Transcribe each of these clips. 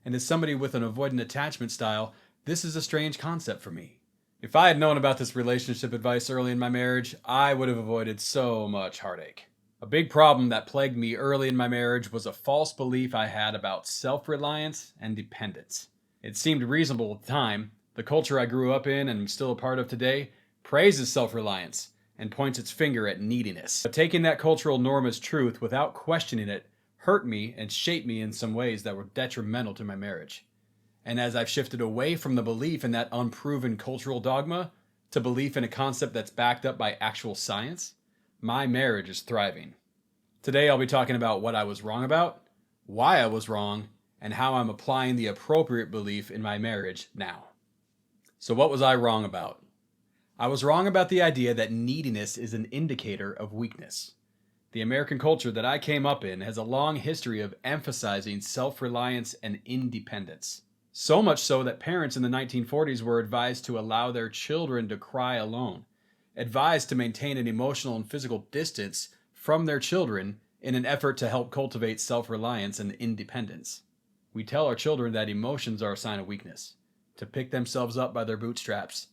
and as somebody with an avoidant attachment style, this is a strange concept for me. If I had known about this relationship advice early in my marriage, I would have avoided so much heartache. A big problem that plagued me early in my marriage was a false belief I had about self-reliance and dependence. It seemed reasonable at the time. The culture I grew up in and am still a part of today praises self-reliance and points its finger at neediness. But taking that cultural norm as truth without questioning it hurt me and shaped me in some ways that were detrimental to my marriage. And as I've shifted away from the belief in that unproven cultural dogma to belief in a concept that's backed up by actual science, my marriage is thriving. Today I'll be talking about what I was wrong about, why I was wrong, and how I'm applying the appropriate belief in my marriage now. So what was I wrong about? I was wrong about the idea that neediness is an indicator of weakness. The American culture that I came up in has a long history of emphasizing self-reliance and independence. So much so that parents in the 1940s were advised to allow their children to cry alone, advised to maintain an emotional and physical distance from their children in an effort to help cultivate self-reliance and independence. We tell our children that emotions are a sign of weakness, to pick themselves up by their bootstraps.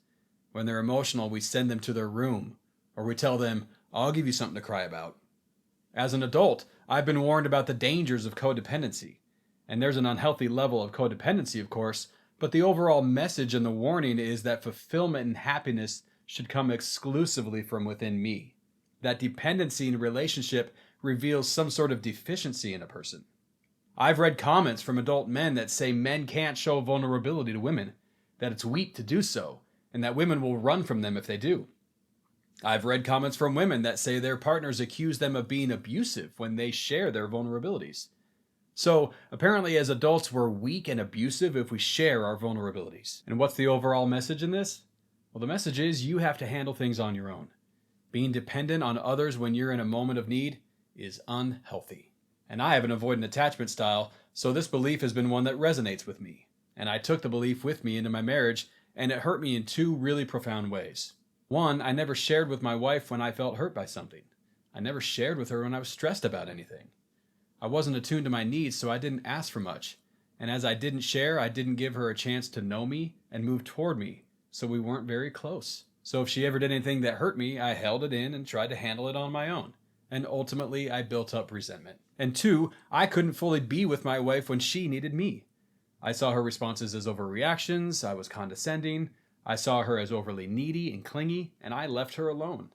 When they're emotional, we send them to their room, or we tell them, "I'll give you something to cry about." As an adult, I've been warned about the dangers of codependency. And there's an unhealthy level of codependency, of course, but the overall message in the warning is that fulfillment and happiness should come exclusively from within me. That dependency in a relationship reveals some sort of deficiency in a person. I've read comments from adult men that say men can't show vulnerability to women, that it's weak to do so, and that women will run from them if they do. I've read comments from women that say their partners accuse them of being abusive when they share their vulnerabilities. So, apparently as adults, we're weak and abusive if we share our vulnerabilities. And what's the overall message in this? Well, the message is you have to handle things on your own. Being dependent on others when you're in a moment of need is unhealthy. And I have an avoidant attachment style, so this belief has been one that resonates with me. And I took the belief with me into my marriage, and it hurt me in two really profound ways. One, I never shared with my wife when I felt hurt by something. I never shared with her when I was stressed about anything. I wasn't attuned to my needs, so I didn't ask for much. And as I didn't share, I didn't give her a chance to know me and move toward me, so we weren't very close. So if she ever did anything that hurt me, I held it in and tried to handle it on my own. And ultimately, I built up resentment. And two, I couldn't fully be with my wife when she needed me. I saw her responses as overreactions, I was condescending, I saw her as overly needy and clingy, and I left her alone.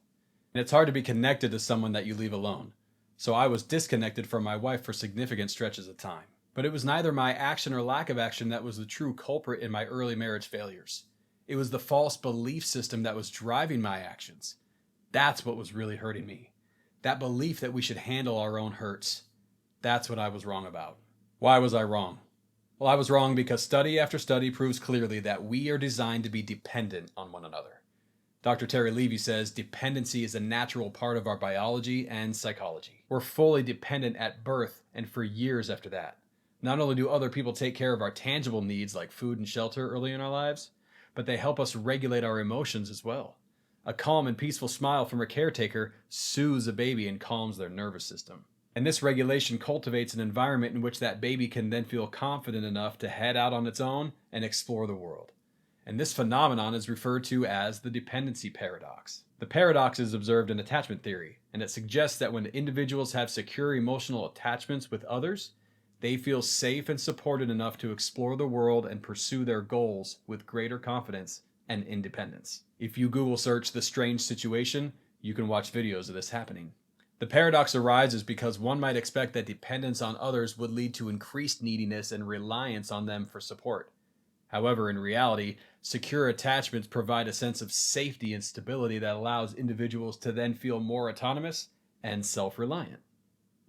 And it's hard to be connected to someone that you leave alone. So I was disconnected from my wife for significant stretches of time. But it was neither my action or lack of action that was the true culprit in my early marriage failures. It was the false belief system that was driving my actions. That's what was really hurting me. That belief that we should handle our own hurts. That's what I was wrong about. Why was I wrong? Well, I was wrong because study after study proves clearly that we are designed to be dependent on one another. Dr. Terry Levy says dependency is a natural part of our biology and psychology. We're fully dependent at birth and for years after that. Not only do other people take care of our tangible needs like food and shelter early in our lives, but they help us regulate our emotions as well. A calm and peaceful smile from a caretaker soothes a baby and calms their nervous system. And this regulation cultivates an environment in which that baby can then feel confident enough to head out on its own and explore the world. And this phenomenon is referred to as the dependency paradox. The paradox is observed in attachment theory, and it suggests that when individuals have secure emotional attachments with others, they feel safe and supported enough to explore the world and pursue their goals with greater confidence and independence. If you Google search "the strange situation," you can watch videos of this happening. The paradox arises because one might expect that dependence on others would lead to increased neediness and reliance on them for support. However, in reality, secure attachments provide a sense of safety and stability that allows individuals to then feel more autonomous and self-reliant.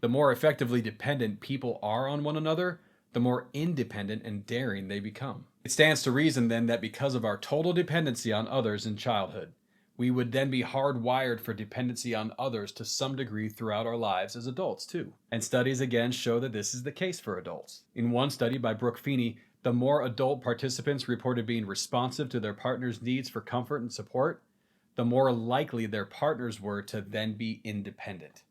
The more effectively dependent people are on one another, the more independent and daring they become. It stands to reason then that because of our total dependency on others in childhood, we would then be hardwired for dependency on others to some degree throughout our lives as adults too. And studies again show that this is the case for adults. In one study by Brooke Feeney, the more adult participants reported being responsive to their partner's needs for comfort and support, the more likely their partners were to then be independent.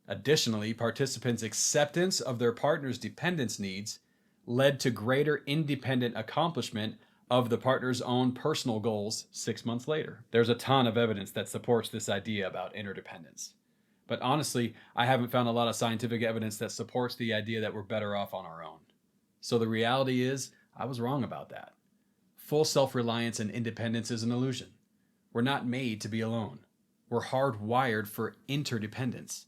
Additionally, participants' acceptance of their partner's dependence needs led to greater independent accomplishment of the partner's own personal goals 6 months later. There's a ton of evidence that supports this idea about interdependence. But honestly, I haven't found a lot of scientific evidence that supports the idea that we're better off on our own. So the reality is, I was wrong about that. Full self-reliance and independence is an illusion. We're not made to be alone. We're hardwired for interdependence.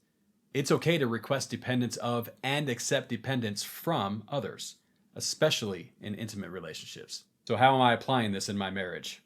It's okay to request dependence of and accept dependence from others, especially in intimate relationships. So how am I applying this in my marriage?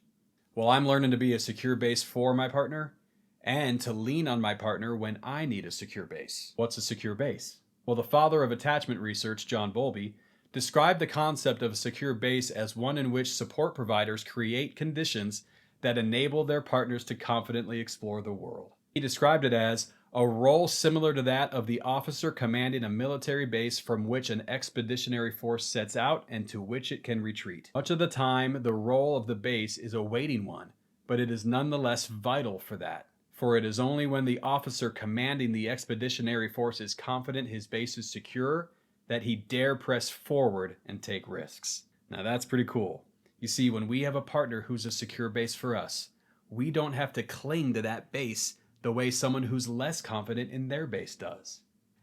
Well, I'm learning to be a secure base for my partner and to lean on my partner when I need a secure base. What's a secure base? Well, the father of attachment research, John Bowlby, described the concept of a secure base as one in which support providers create conditions that enable their partners to confidently explore the world. He described it as a role similar to that of the officer commanding a military base from which an expeditionary force sets out and to which it can retreat. Much of the time, the role of the base is a waiting one, but it is nonetheless vital for that. For it is only when the officer commanding the expeditionary force is confident his base is secure that he dare press forward and take risks. Now that's pretty cool. You see, when we have a partner who's a secure base for us, we don't have to cling to that base the way someone who's less confident in their base does.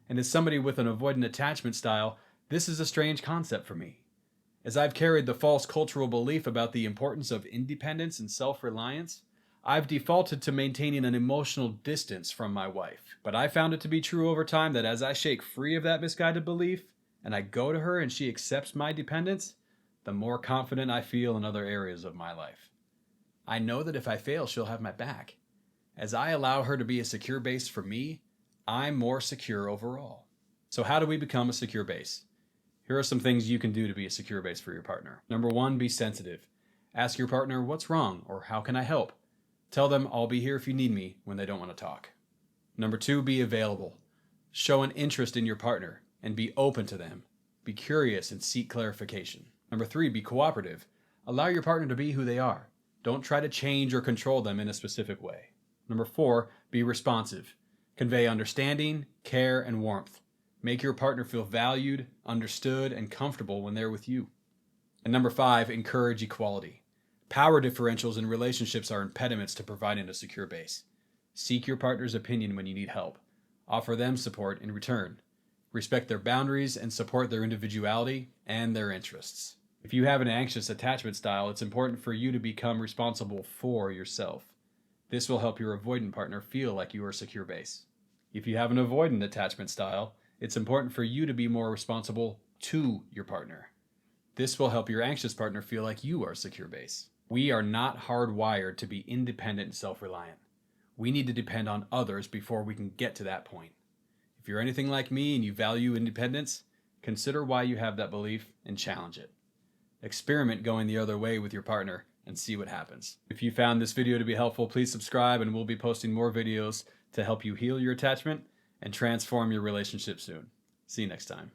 And as somebody with an avoidant attachment style, this is a strange concept for me. As I've carried the false cultural belief about the importance of independence and self-reliance, I've defaulted to maintaining an emotional distance from my wife. But I found it to be true over time that as I shake free of that misguided belief, and I go to her and she accepts my dependence, the more confident I feel in other areas of my life. I know that if I fail, she'll have my back. As I allow her to be a secure base for me, I'm more secure overall. So how do we become a secure base? Here are some things you can do to be a secure base for your partner. Number 1, be sensitive. Ask your partner, what's wrong, or how can I help? Tell them, I'll be here if you need me, when they don't want to talk. Number 2, be available. Show an interest in your partner and be open to them. Be curious and seek clarification. Number 3, be cooperative. Allow your partner to be who they are. Don't try to change or control them in a specific way. Number 4, be responsive. Convey understanding, care, and warmth. Make your partner feel valued, understood, and comfortable when they're with you. And number 5, encourage equality. Power differentials in relationships are impediments to providing a secure base. Seek your partner's opinion when you need help. Offer them support in return. Respect their boundaries and support their individuality and their interests. If you have an anxious attachment style, it's important for you to become responsible for yourself. This will help your avoidant partner feel like you are a secure base. If you have an avoidant attachment style, it's important for you to be more responsible to your partner. This will help your anxious partner feel like you are a secure base. We are not hardwired to be independent and self-reliant. We need to depend on others before we can get to that point. If you're anything like me and you value independence, consider why you have that belief and challenge it. Experiment going the other way with your partner and see what happens. If you found this video to be helpful, please subscribe and we'll be posting more videos to help you heal your attachment and transform your relationship soon. See you next time.